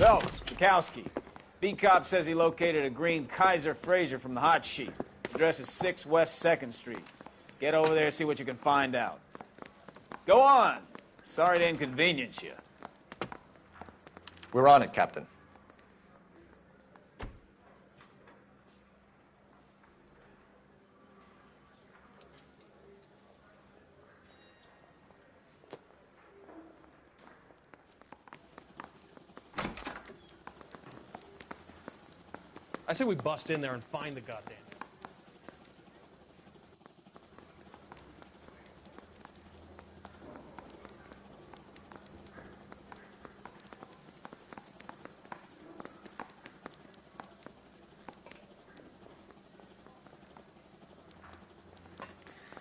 Phelps, Bukowski. B-Cop says he located a green Kaiser Frazer from the hot sheet. Address is 6 West 2nd Street. Get over there and see what you can find out. Go on. Sorry to inconvenience you. We're on it, Captain. I say we bust in there and find the goddamn.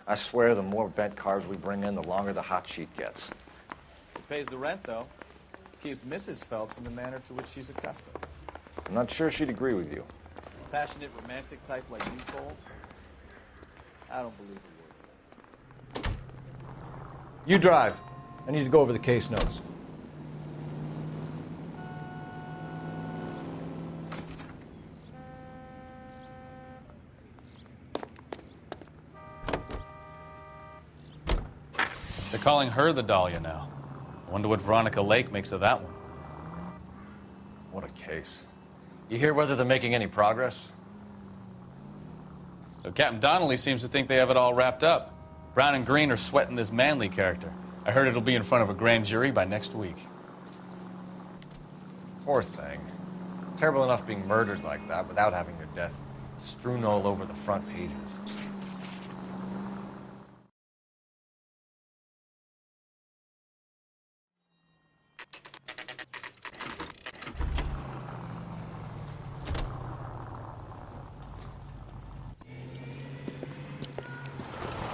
I swear the more bent cars we bring in, the longer the hot sheet gets. It pays the rent, though. Keeps Mrs. Phelps in the manner to which she's accustomed. I'm not sure she'd agree with you. A passionate, romantic type like you, Cole? I don't believe a word. You drive. I need to go over the case notes. They're calling her the Dahlia now. I wonder what Veronica Lake makes of that one. What a case. You hear whether they're making any progress? So Captain Donnelly seems to think they have it all wrapped up. Brown and Green are sweating this Manley character. I heard it'll be in front of a grand jury by next week. Poor thing. Terrible enough being murdered like that without having your death strewn all over the front pages.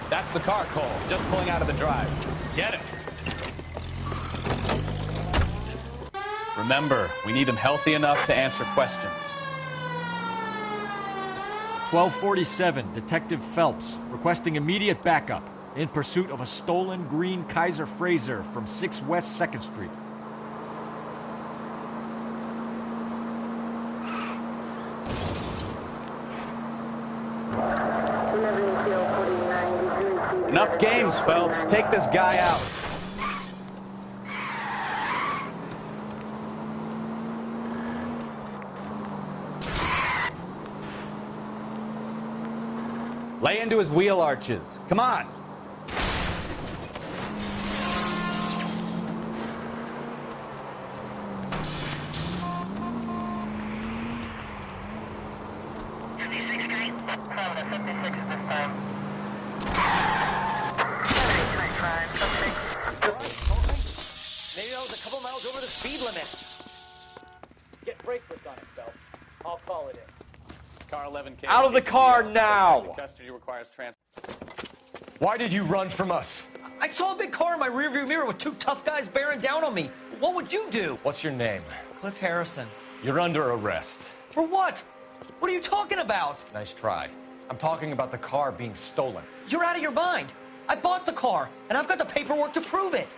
That's the car, Cole. Just pulling out of the drive. Get him. Remember, we need him healthy enough to answer questions. 1247, Detective Phelps, requesting immediate backup in pursuit of a stolen green Kaiser Frazer from 6 West 2nd Street. Enough games, Phelps. Take this guy out. Lay into his wheel arches. Come on. Maybe I was a couple miles over the speed limit. Get bracelets on it, Phelps. I'll call it in. Car 11K. Out of the car now! Custody requires transfer. Why did you run from us? I saw a big car in my rearview mirror with two tough guys bearing down on me. What would you do? What's your name? Cliff Harrison. You're under arrest. For what? What are you talking about? Nice try. I'm talking about the car being stolen. You're out of your mind. I bought the car, and I've got the paperwork to prove it.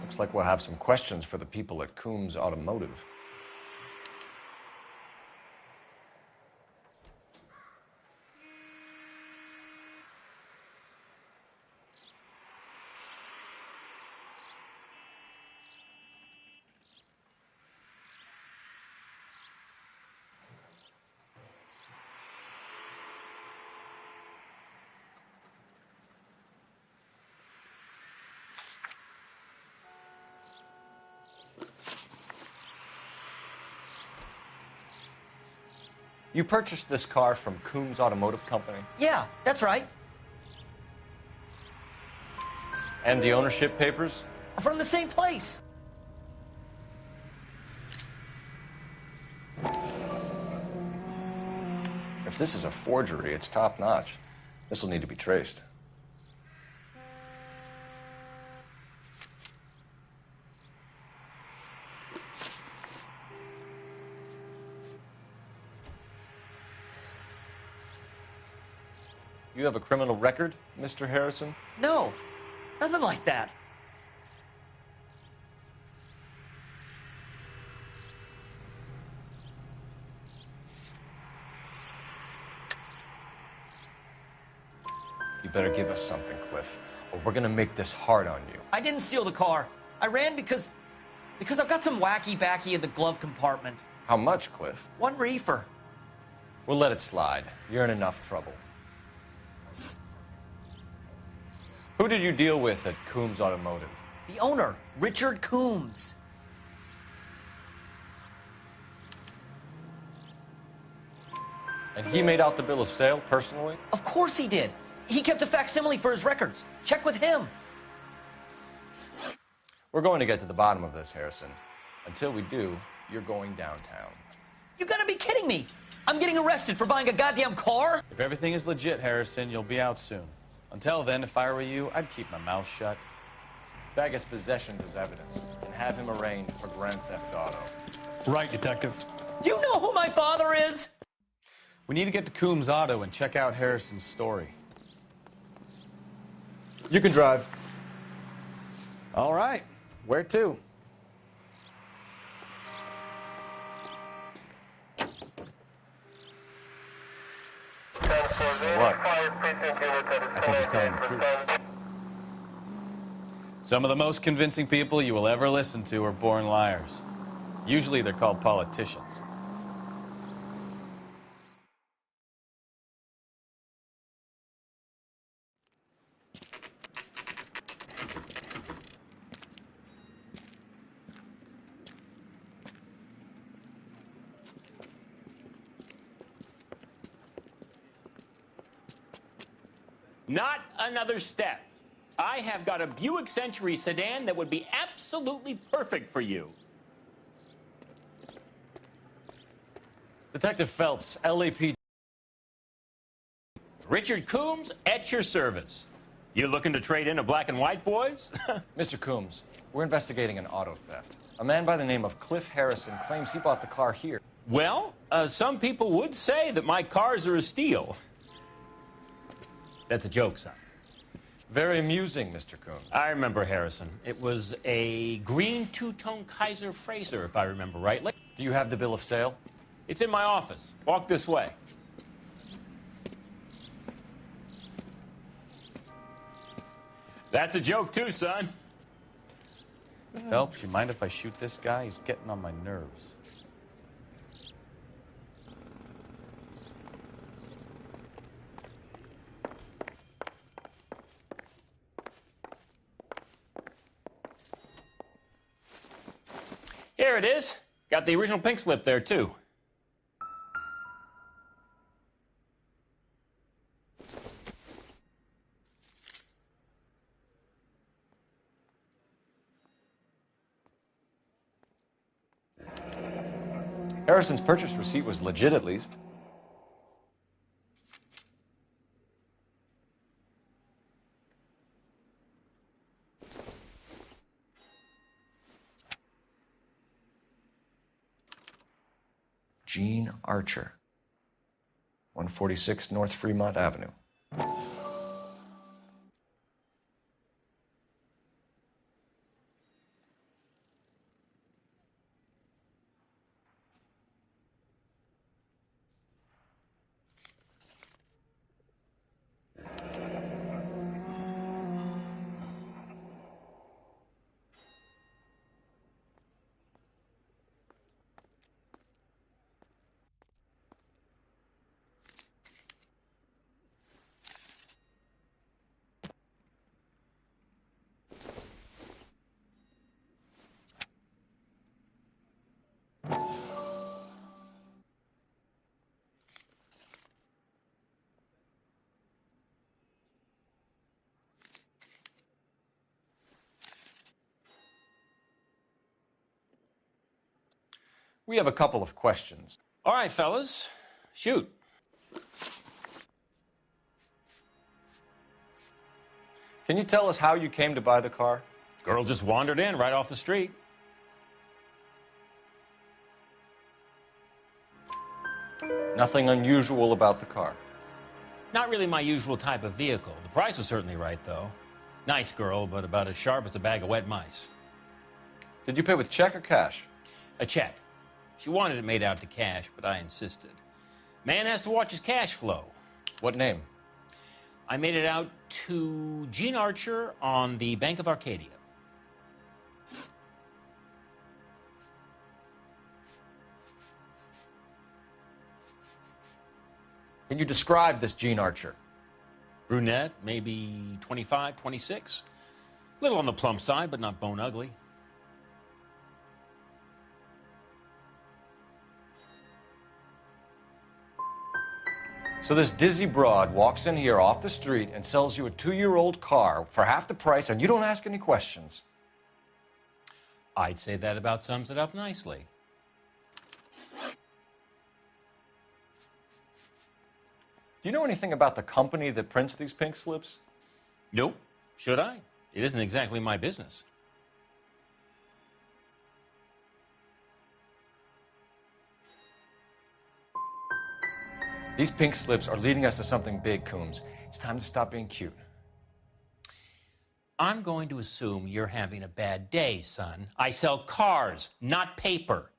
Looks like we'll have some questions for the people at Coombs Automotive. You purchased this car from Coombs Automotive Company? Yeah, that's right. And the ownership papers? From the same place. If this is a forgery, it's top-notch. This will need to be traced. You have a criminal record, Mr. Harrison? No, Nothing like that. You better give us something, Cliff, or we're gonna make this hard on you. I didn't steal the car. I ran because I've got some wacky-backy in the glove compartment. How much, Cliff? 1 reefer. We'll let it slide. You're in enough trouble. Who did you deal with at Coombs Automotive? The owner, Richard Coombs. And he made out the bill of sale personally? Of course he did. He kept a facsimile for his records. Check with him. We're going to get to the bottom of this, Harrison. Until we do, you're going downtown. You gotta be kidding me. I'm getting arrested for buying a goddamn car? If everything is legit, Harrison, you'll be out soon. Until then, if I were you, I'd keep my mouth shut. Bag his possessions as evidence and have him arraigned for Grand Theft Auto. Right, Detective. Do you know who my father is? We need to get to Coombs Auto and check out Harrison's story. You can drive. All right. Where to? What? I think he's telling the truth. Some of the most convincing people you will ever listen to are born liars. Usually they're called politicians. Not another step. I have got a Buick Century sedan that would be absolutely perfect for you. Detective Phelps, LAPD. Richard Coombs at your service. You looking to trade in a black and white, boys? Mr. Coombs, we're investigating an auto theft. A man by the name of Cliff Harrison claims he bought the car here. Well, some people would say that my cars are a steal. That's a joke, son. Very amusing, Mr. Coombs. I remember Harrison. It was a green two-tone Kaiser Frazer, if I remember rightly. Do you have the bill of sale? It's in my office. Walk this way. That's a joke, too, son. Phelps, you mind if I shoot this guy? He's getting on my nerves. Here it is. Got the original pink slip there, too. Harrison's purchase receipt was legit, at least. Gene Archer, 146 North Fremont Avenue. We have a couple of questions. All right, fellas. Shoot. Can you tell us how you came to buy the car? Girl just wandered in right off the street. Nothing unusual about the car. Not really my usual type of vehicle. The price was certainly right, though. Nice girl, but about as sharp as a bag of wet mice. Did you pay with check or cash? A check. She wanted it made out to cash, but I insisted. Man has to watch his cash flow. What name? I made it out to Gene Archer on the Bank of Arcadia. Can you describe this Gene Archer? Brunette, maybe 25, 26. Little on the plump side, but not bone ugly. So this dizzy broad walks in here off the street and sells you a 2-year-old car for half the price, and you don't ask any questions. I'd say that about sums it up nicely. Do you know anything about the company that prints these pink slips? Nope. Should I? It isn't exactly my business. These pink slips are leading us to something big, Coombs. It's time to stop being cute. I'm going to assume you're having a bad day, son. I sell cars, not paper.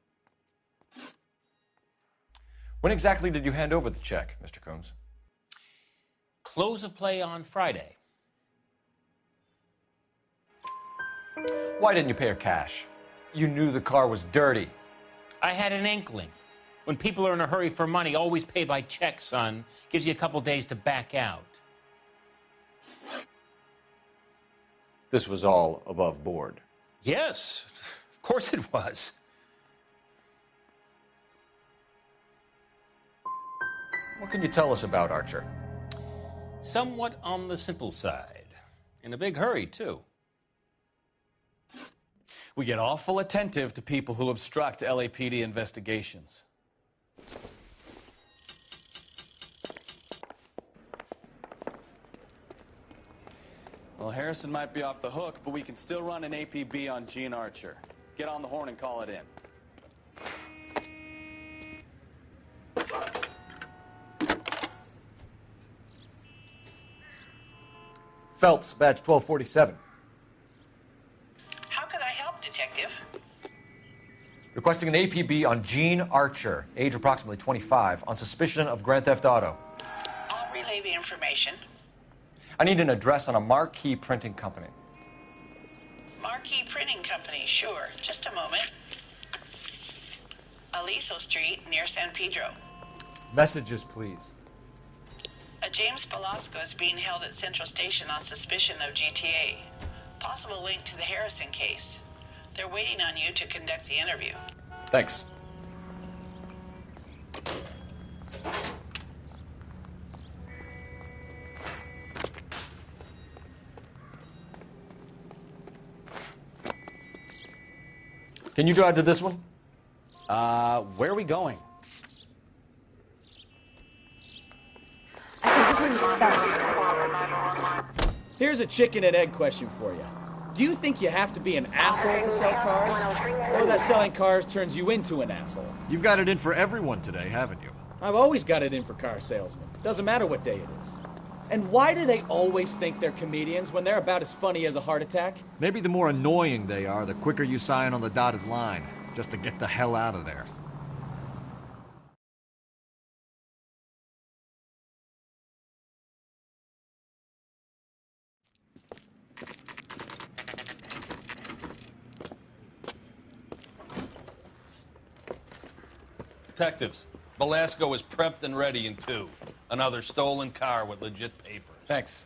When exactly did you hand over the check, Mr. Coombs? Close of play on Friday. Why didn't you pay her cash? You knew the car was dirty. I had an inkling. When people are in a hurry for money, always pay by check, son. Gives you a couple days to back out. This was all above board. Yes, of course it was. What can you tell us about Archer? Somewhat on the simple side. In a big hurry, too. We get awful attentive to people who obstruct LAPD investigations. Well, Harrison might be off the hook, but we can still run an APB on Gene Archer. Get on the horn and call it in. Phelps, badge 1247. How can I help, Detective? Requesting an APB on Gene Archer, age approximately 25, on suspicion of Grand Theft Auto. I'll relay the information. I need an address on a Marquee Printing Company. Marquee Printing Company, sure. Just a moment. Aliso Street, near San Pedro. Messages, please. A James Velasco is being held at Central Station on suspicion of GTA. Possible link to the Harrison case. They're waiting on you to conduct the interview. Thanks. Can you drive to this one? Where are we going? I think his name's Phelps. Here's a chicken and egg question for you. Do you think you have to be an asshole to sell cars? Or that selling cars turns you into an asshole? You've got it in for everyone today, haven't you? I've always got it in for car salesmen. Doesn't matter what day it is. And why do they always think they're comedians when they're about as funny as a heart attack? Maybe the more annoying they are, the quicker you sign on the dotted line, just to get the hell out of there. Detectives, Velasco is prepped and ready in 2. Another stolen car with legit papers. Thanks.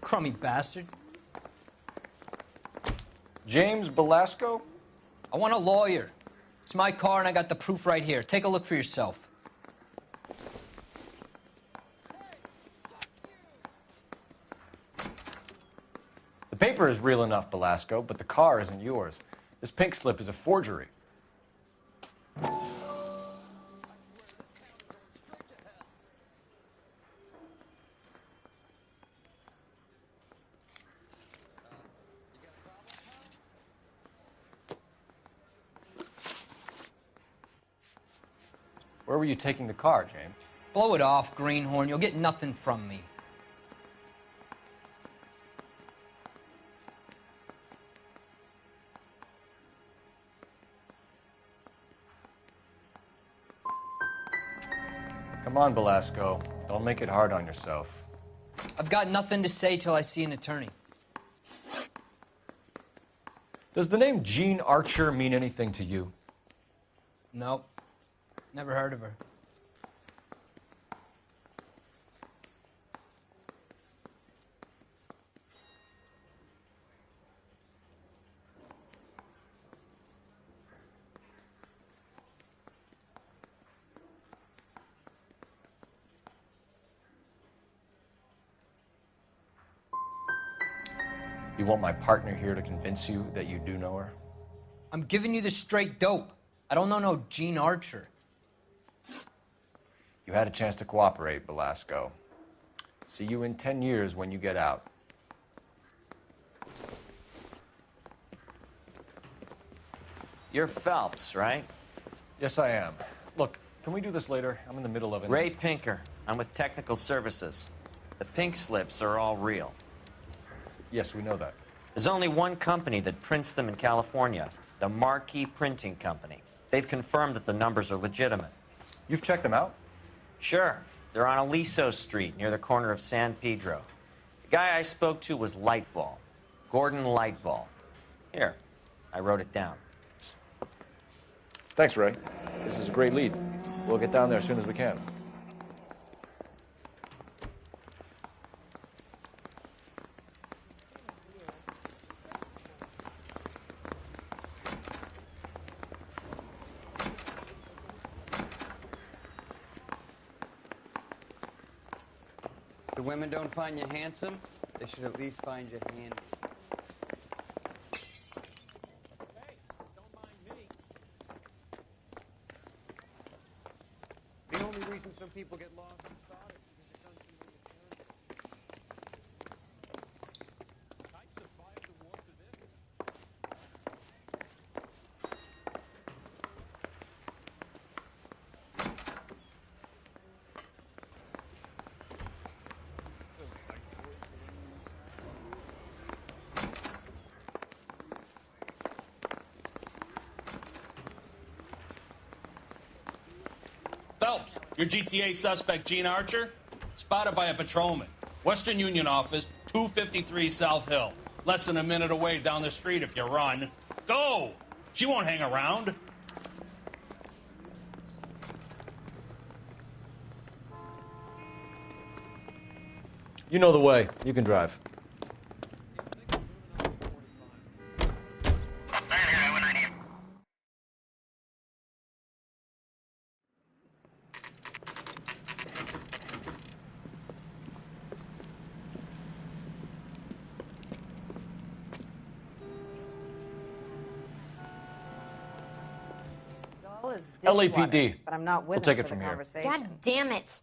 crummy bastard. James Belasco? I want a lawyer. It's my car and I got the proof right here. Take a look for yourself. The paper is real enough, Belasco, but the car isn't yours. This pink slip is a forgery. Where were you taking the car, James? Blow it off, greenhorn. You'll get nothing from me. Come on, Belasco. Don't make it hard on yourself. I've got nothing to say till I see an attorney. Does the name Jean Archer mean anything to you? Nope. Never heard of her. You want my partner here to convince you that you do know her? I'm giving you the straight dope. I don't know no Jean Archer. You had a chance to cooperate, Belasco. See you in 10 years when you get out. You're Phelps, right? Yes, I am. Look, can we do this later? I'm in the middle of it. Ray Pinker. I'm with Technical Services. The pink slips are all real. Yes, we know that. There's only one company that prints them in California, the Marquee Printing Company. They've confirmed that the numbers are legitimate. You've checked them out? Sure. They're on Aliso Street, near the corner of San Pedro. The guy I spoke to was Lightval. Gordon Lightval. Here, I wrote it down. Thanks, Ray. This is a great lead. We'll get down there as soon as we can. The women don't find you handsome, they should at least find you handy. The only reason some people get lost in thought is because it doesn't seem to I survived the war for this. Phelps, your GTA suspect, Jean Archer, spotted by a patrolman. Western Union office, 253 South Hill. Less than a minute away down the street if you run. Go! She won't hang around. You know the way. You can drive. LAPD. But I'm not with We'll take it from here. God damn it.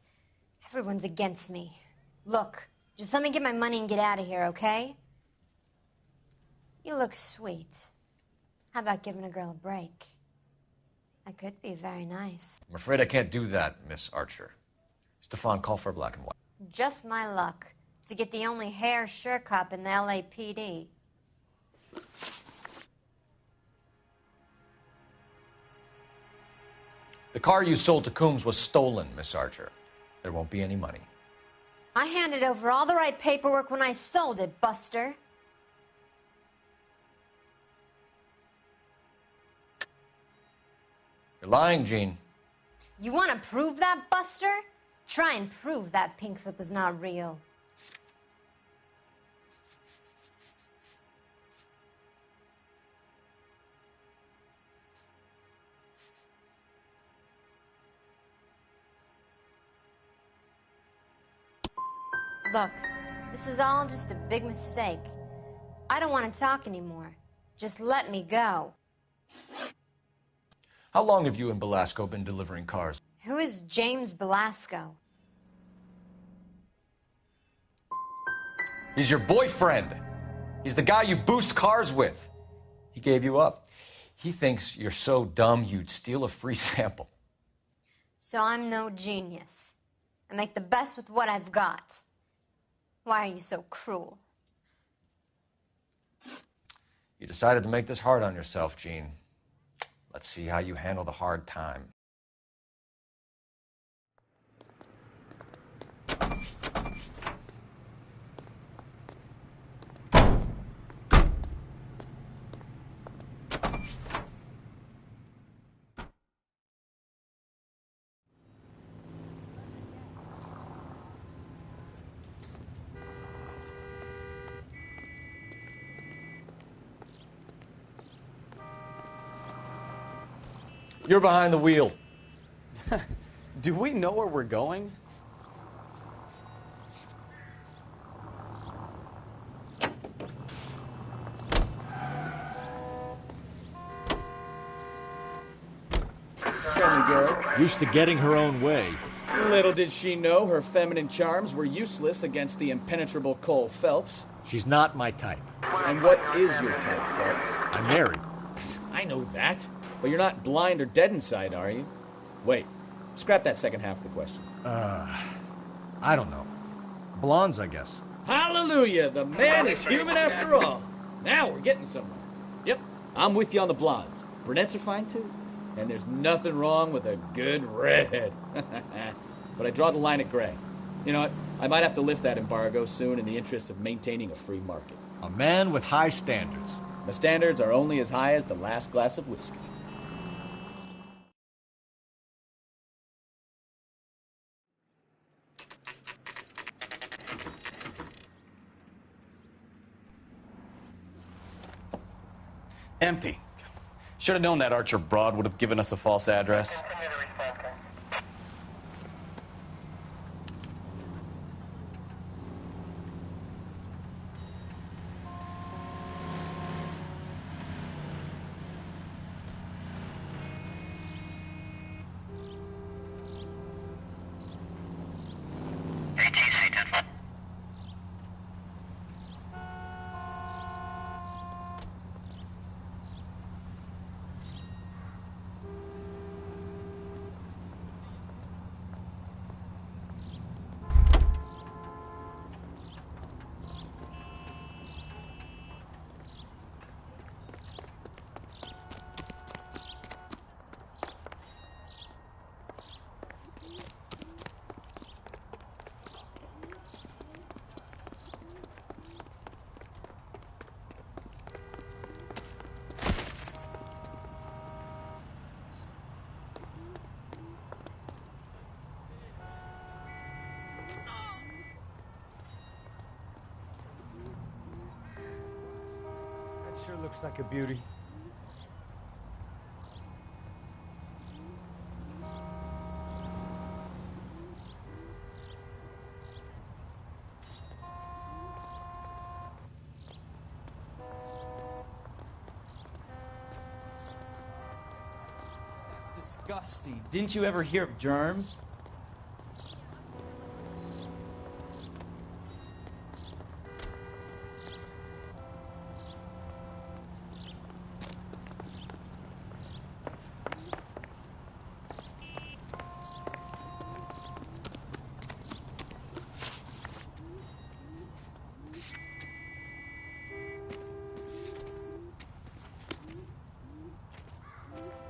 Everyone's against me. Look, just let me get my money and get out of here, okay? You look sweet. How about giving a girl a break? I could be very nice. I'm afraid I can't do that, Miss Archer. Stefan, call for black and white. Just my luck to get the only hair sure cop in the LAPD. The car you sold to Coombs was stolen, Miss Archer. There won't be any money. I handed over all the right paperwork when I sold it, Buster. You're lying, Jean. You want to prove that, Buster? Try and prove that pink slip is not real. Look, this is all just a big mistake. I don't want to talk anymore. Just let me go. How long have you and Belasco been delivering cars? Who is James Belasco? He's your boyfriend. He's the guy you boost cars with. He gave you up. He thinks you're so dumb you'd steal a free sample. So I'm no genius. I make the best with what I've got. Why are you so cruel? You decided to make this hard on yourself, Gene. Let's see how you handle the hard time. You're behind the wheel. Do we know where we're going? Friendly girl. Used to getting her own way. Little did she know her feminine charms were useless against the impenetrable Cole Phelps. She's not my type. And what is your type, Phelps? I'm married. I know that. But you're not blind or dead inside, are you? Wait, scrap that second half of the question. I don't know. Blondes, I guess. Hallelujah! The man is human after all. Now we're getting somewhere. Yep, I'm with you on the blondes. Brunettes are fine too. And there's nothing wrong with a good redhead. But I draw the line at gray. You know what? I might have to lift that embargo soon in the interest of maintaining a free market. A man with high standards. My standards are only as high as the last glass of whiskey. Empty. Should have known that Archer broad would have given us a false address. Sure looks like a beauty. That's disgusting. Didn't you ever hear of germs?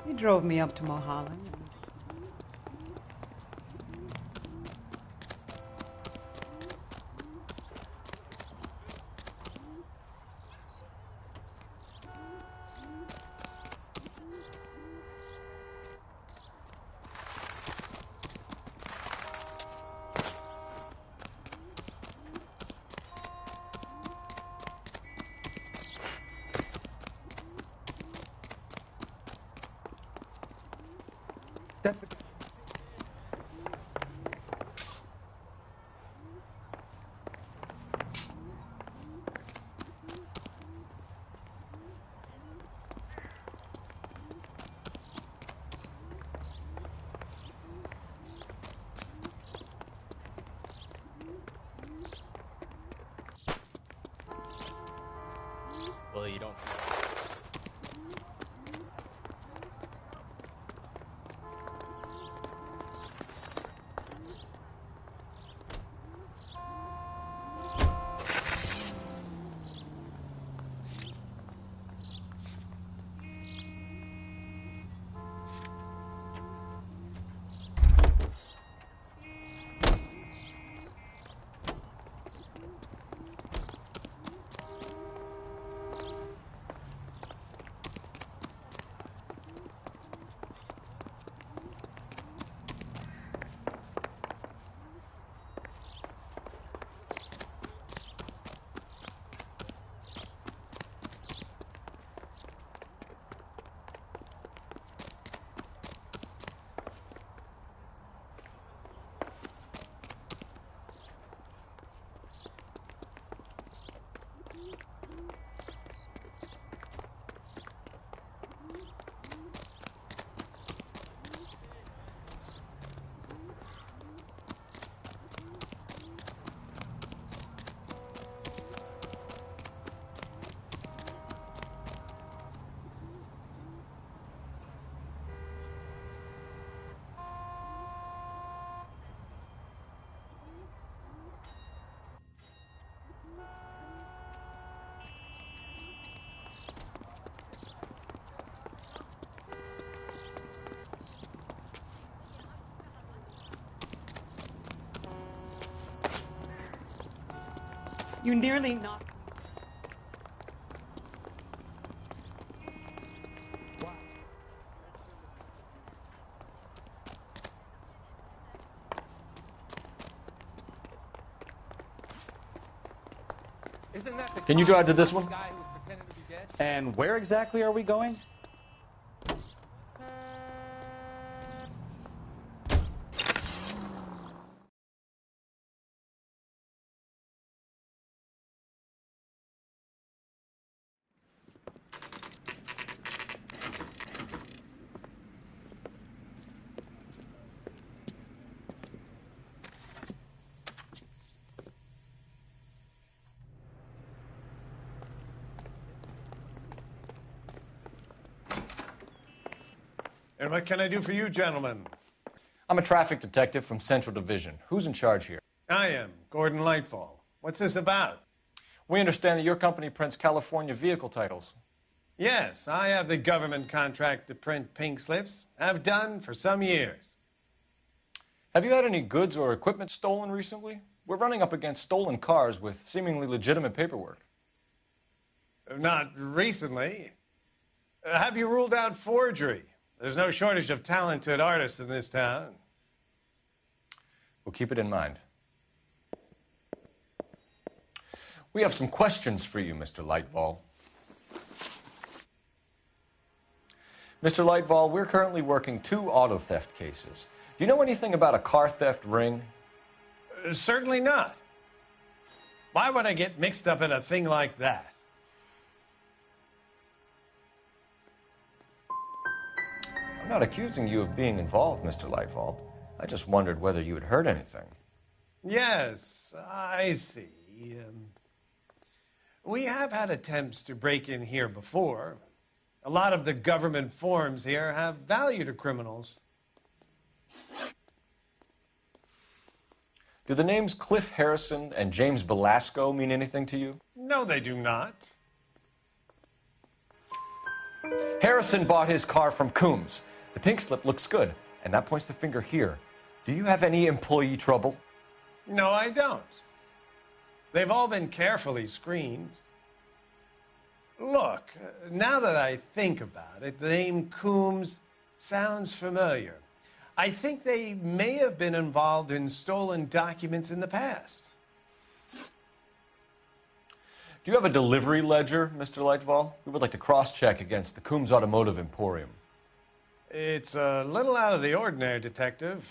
He drove me up to Mulholland. That's the... Well, you don't. You nearly knocked. Isn't that the Can you drive to this one? guy who's pretending to be dead? And where exactly are we going? And what can I do for you, gentlemen? I'm a traffic detective from Central Division. Who's in charge here? I am, Gordon Lightfall. What's this about? We understand that your company prints California vehicle titles. Yes, I have the government contract to print pink slips. I've done for some years. Have you had any goods or equipment stolen recently? We're running up against stolen cars with seemingly legitimate paperwork. Not recently. Have you ruled out forgery? There's no shortage of talented artists in this town. We'll keep it in mind. We have some questions for you, Mr. Lightfall. Mr. Lightfall, we're currently working 2 auto theft cases. Do you know anything about a car theft ring? Certainly not. Why would I get mixed up in a thing like that? I'm not accusing you of being involved, Mr. Lightfall. I just wondered whether you had heard anything. Yes, I see. We have had attempts to break in here before. A lot of the government forms here have value to criminals. Do the names Cliff Harrison and James Belasco mean anything to you? No, they do not. Harrison bought his car from Coombs. The pink slip looks good, and that points the finger here. Do you have any employee trouble? No, I don't. They've all been carefully screened. Look, now that I think about it, the name Coombs sounds familiar. I think they may have been involved in stolen documents in the past. Do you have a delivery ledger, Mr. Lightfall? We would like to cross-check against the Coombs Automotive Emporium. It's a little out of the ordinary, Detective.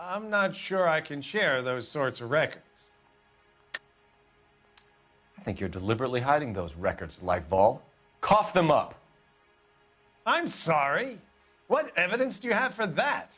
I'm not sure I can share those sorts of records. I think you're deliberately hiding those records, Lightfall. Cough them up. I'm sorry. What evidence do you have for that?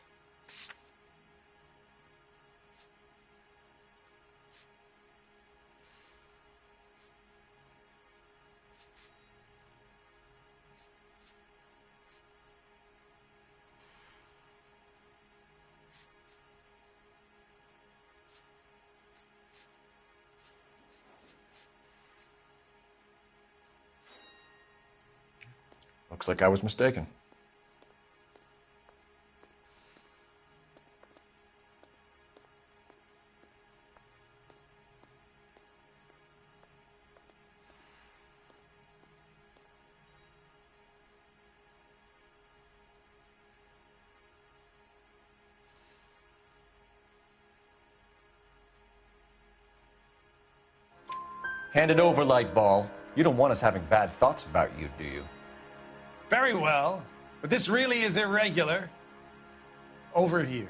Looks like I was mistaken. Hand it over, Lightball. You don't want us having bad thoughts about you, do you? Very well, but this really is irregular. Over here.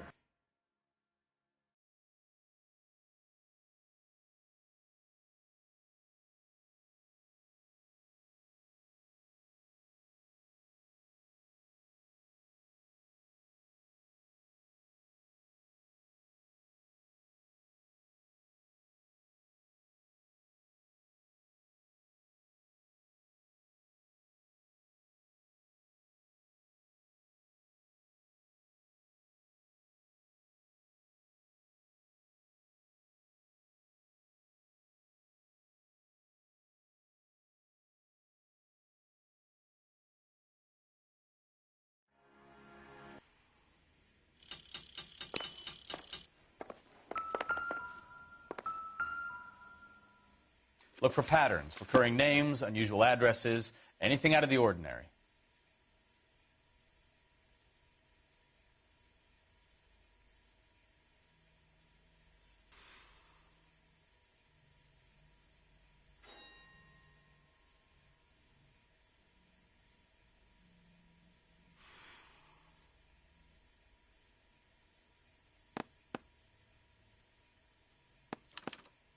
Look for patterns, recurring names, unusual addresses, anything out of the ordinary.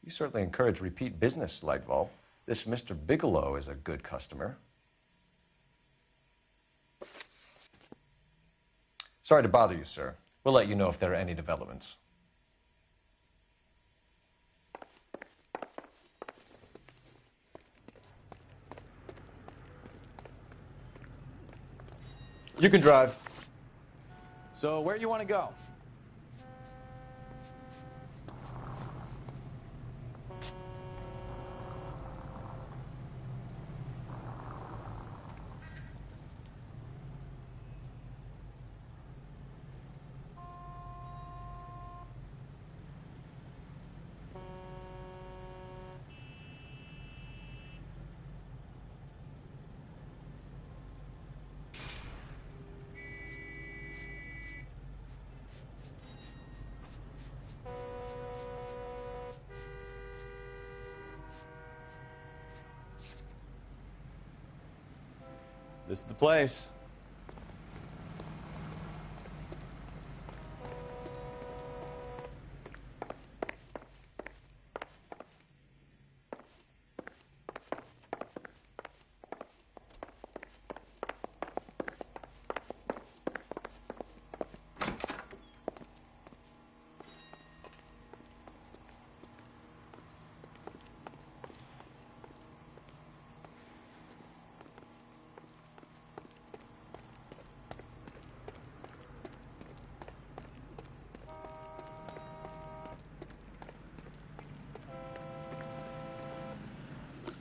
You certainly encourage repeat business, Lightball. This Mr. Bigelow is a good customer. Sorry to bother you, sir. We'll let you know if there are any developments. You can drive. So, where do you want to go? This is the place.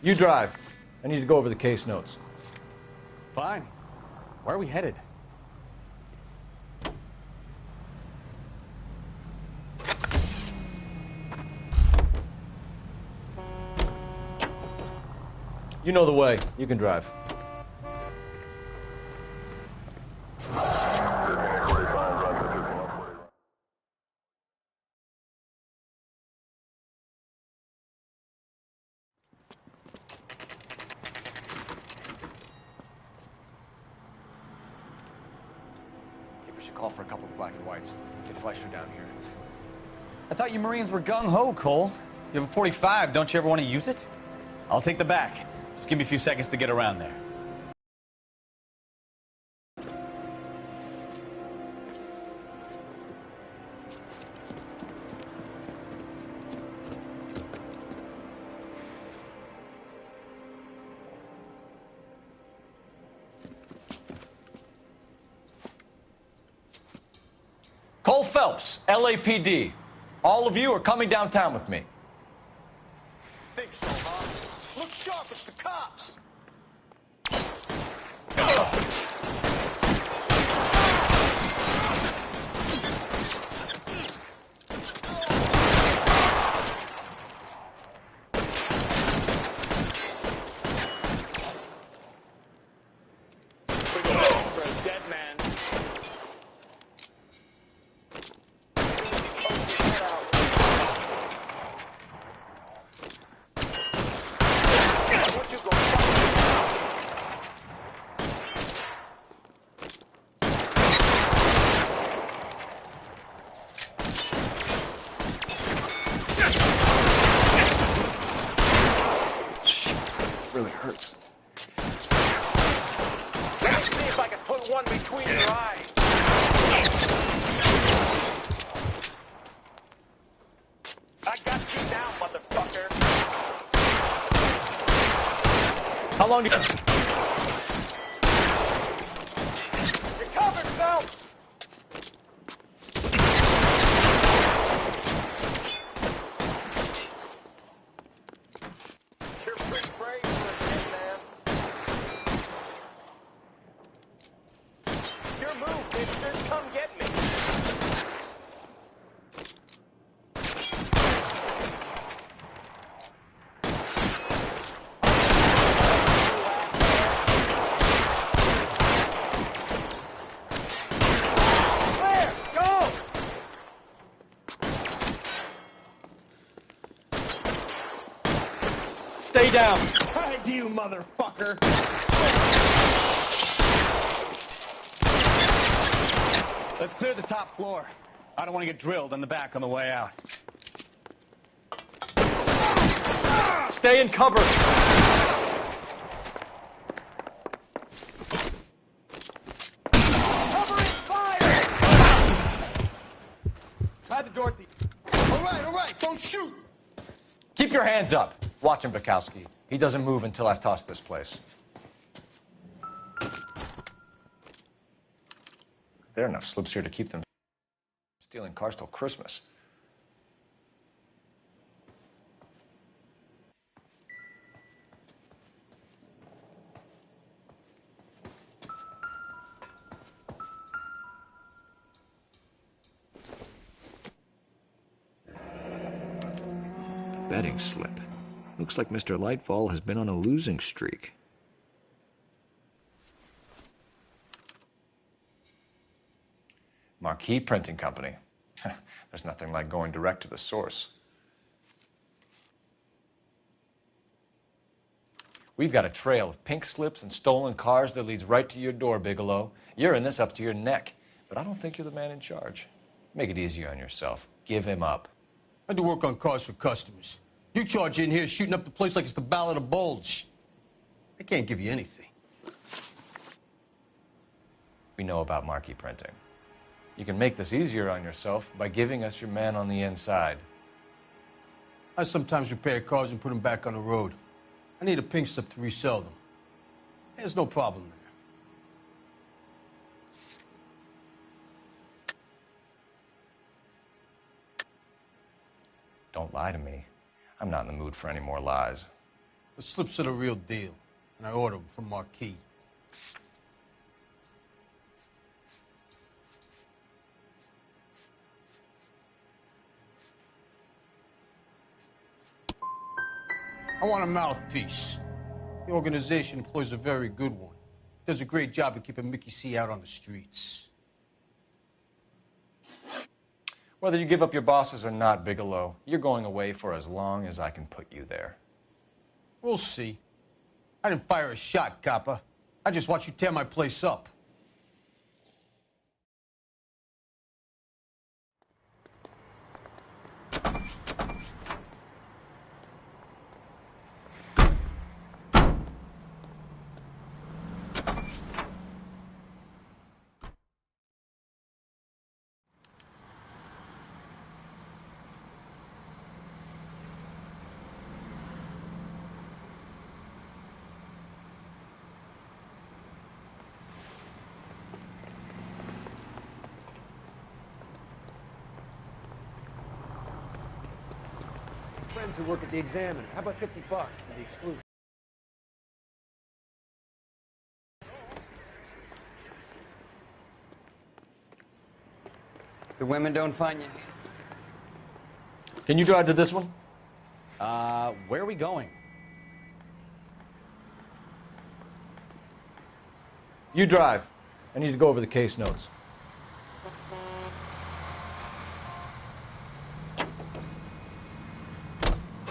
You drive. I need to go over the case notes. Fine. Where are we headed? You know the way. You can drive. Call for a couple of black and whites. Get Fleischer down here. I thought you Marines were gung-ho, Cole. You have a 45. Don't you ever want to use it? I'll take the back. Just give me a few seconds to get around there. Cole Phelps, LAPD. All of you are coming downtown with me. Think so, huh? Look sharp, it's the cops! one between your eyes. I got you now, motherfucker. How long do you... You're covered, Phelps. You're pretty brave for a kid, man. Your move, mister. Come get me. Clear! Go! Stay down. Tied to you, motherfucker. Let's clear the top floor. I don't want to get drilled in the back on the way out. Stay in cover. Covering fire! Try the door. All right, don't shoot. Keep your hands up. Watch him, Bukowski. He doesn't move until I've tossed this place. There are enough slips here to keep them stealing cars till Christmas. Betting slip. Looks like Mr. Lightfall has been on a losing streak. Marquee Printing Company. There's nothing like going direct to the source. We've got a trail of pink slips and stolen cars that leads right to your door, Bigelow. You're in this up to your neck, but I don't think you're the man in charge. Make it easier on yourself. Give him up. I do work on cars for customers. You charge in here shooting up the place like it's the Ballad of Bulge. I can't give you anything. We know about Marquee Printing. You can make this easier on yourself by giving us your man on the inside. I sometimes repair cars and put them back on the road. I need a pink slip to resell them. There's no problem there. Don't lie to me. I'm not in the mood for any more lies. The slips are the real deal, and I ordered them from Marquee. I want a mouthpiece. The organization employs a very good one. Does a great job of keeping Mickey C out on the streets. Whether you give up your bosses or not, Bigelow, you're going away for as long as I can put you there. We'll see. I didn't fire a shot, copper. I just watched you tear my place up. Friends who work at the Examiner. How about $50 for the exclusive? The women don't find you. Can you drive to this one? Where are we going? You drive. I need to go over the case notes.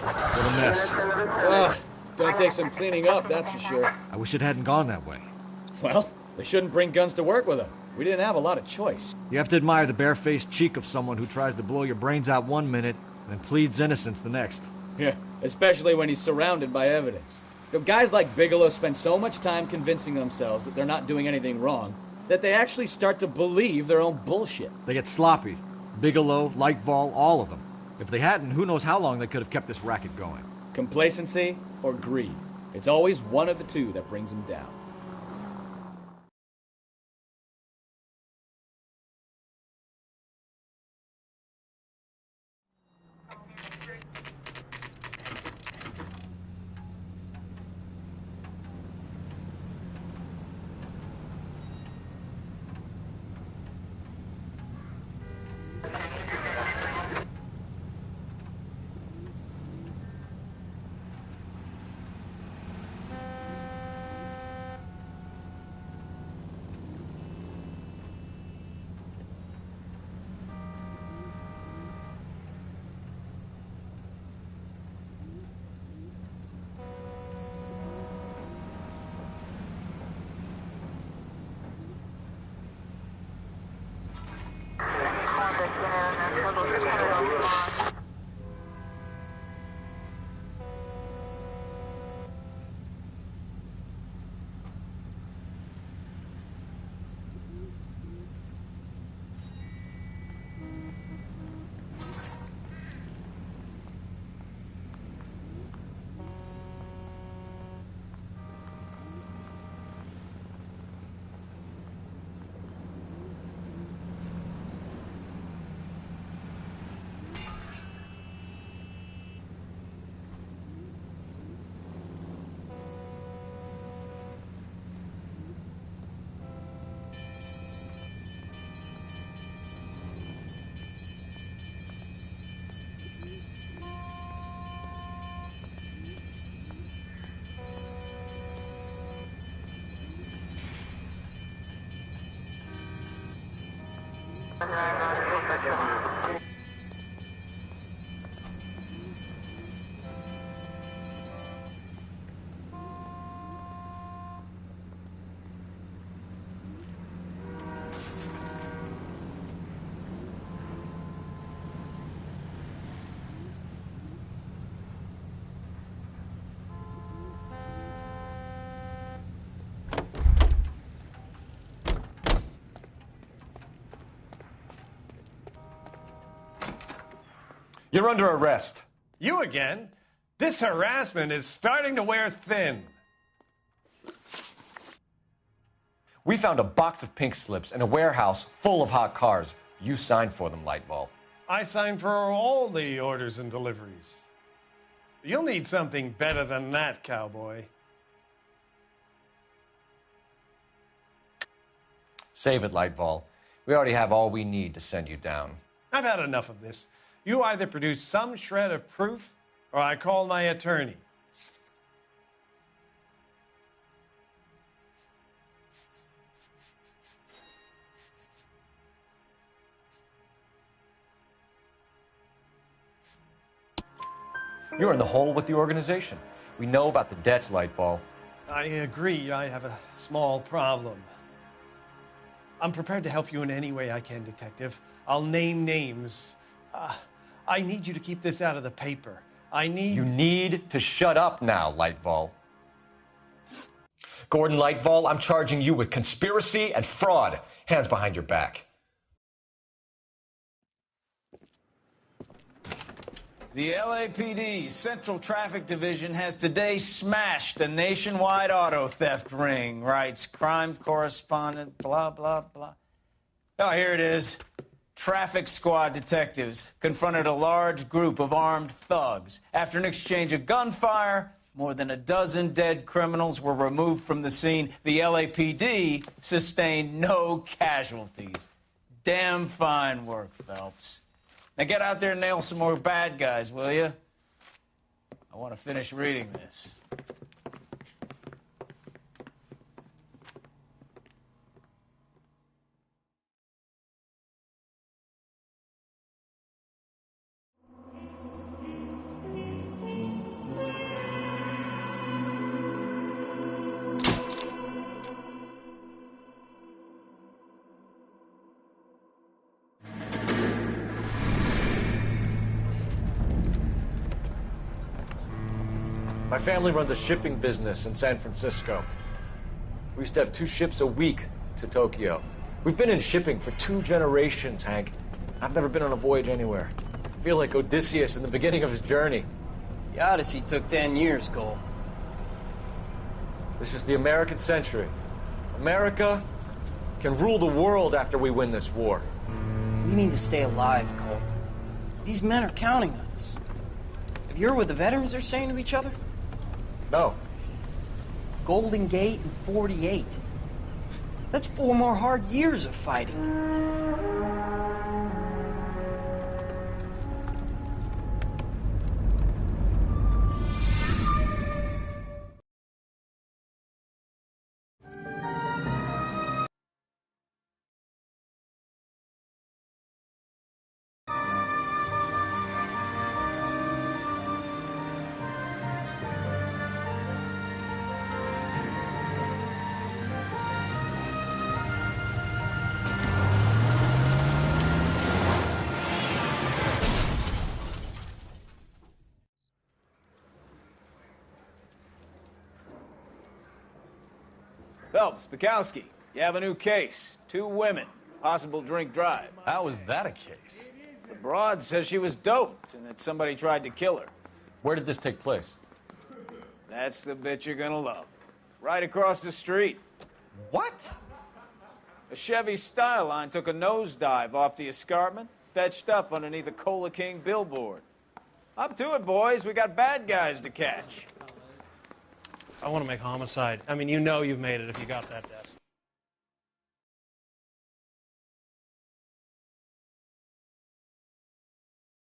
What a mess. Gonna take some cleaning up, that's for sure. I wish it hadn't gone that way. Well, they shouldn't bring guns to work with them. We didn't have a lot of choice. You have to admire the barefaced cheek of someone who tries to blow your brains out one minute and then pleads innocence the next. Yeah, especially when he's surrounded by evidence. You know, guys like Bigelow spend so much time convincing themselves that they're not doing anything wrong, that they actually start to believe their own bullshit. They get sloppy. Bigelow, Lightval, all of them. If they hadn't, who knows how long they could have kept this racket going. Complacency or greed. It's always one of the two that brings them down. You're under arrest. You again? This harassment is starting to wear thin. We found a box of pink slips in a warehouse full of hot cars. You signed for them, Lightball. I signed for all the orders and deliveries. You'll need something better than that, cowboy. Save it, Lightball. We already have all we need to send you down. I've had enough of this. You either produce some shred of proof, or I call my attorney. You're in the hole with the organization. We know about the debts, Lightball. I agree. I have a small problem. I'm prepared to help you in any way I can, Detective. I'll name names. I need you to keep this out of the paper. You need to shut up now, Lightball. Gordon Lightball, I'm charging you with conspiracy and fraud. Hands behind your back. The LAPD Central Traffic Division has today smashed a nationwide auto theft ring, writes crime correspondent, blah, blah, blah. Oh, here it is. Traffic squad detectives confronted a large group of armed thugs. After an exchange of gunfire, more than a dozen dead criminals were removed from the scene. The LAPD sustained no casualties. Damn fine work, Phelps. Now get out there and nail some more bad guys, will you? I want to finish reading this. My family runs a shipping business in San Francisco. We used to have 2 ships a week to Tokyo. We've been in shipping for 2 generations, Hank. I've never been on a voyage anywhere. I feel like Odysseus in the beginning of his journey. The Odyssey took 10 years, Cole. This is the American century. America can rule the world after we win this war. We need to stay alive, Cole. These men are counting on us. Have you heard what the veterans are saying to each other? No. Golden Gate and 48. That's 4 more hard years of fighting. Phelps, Bukowski, you have a new case. 2 women, possible drink drive. How was that a case? The broad says she was doped and that somebody tried to kill her. Where did this take place? That's the bit you're gonna love. Right across the street. What? A Chevy Styline took a nosedive off the escarpment, fetched up underneath a Cola King billboard. Up to it, boys. We got bad guys to catch. I want to make homicide. I mean, you know you've made it if you got that desk.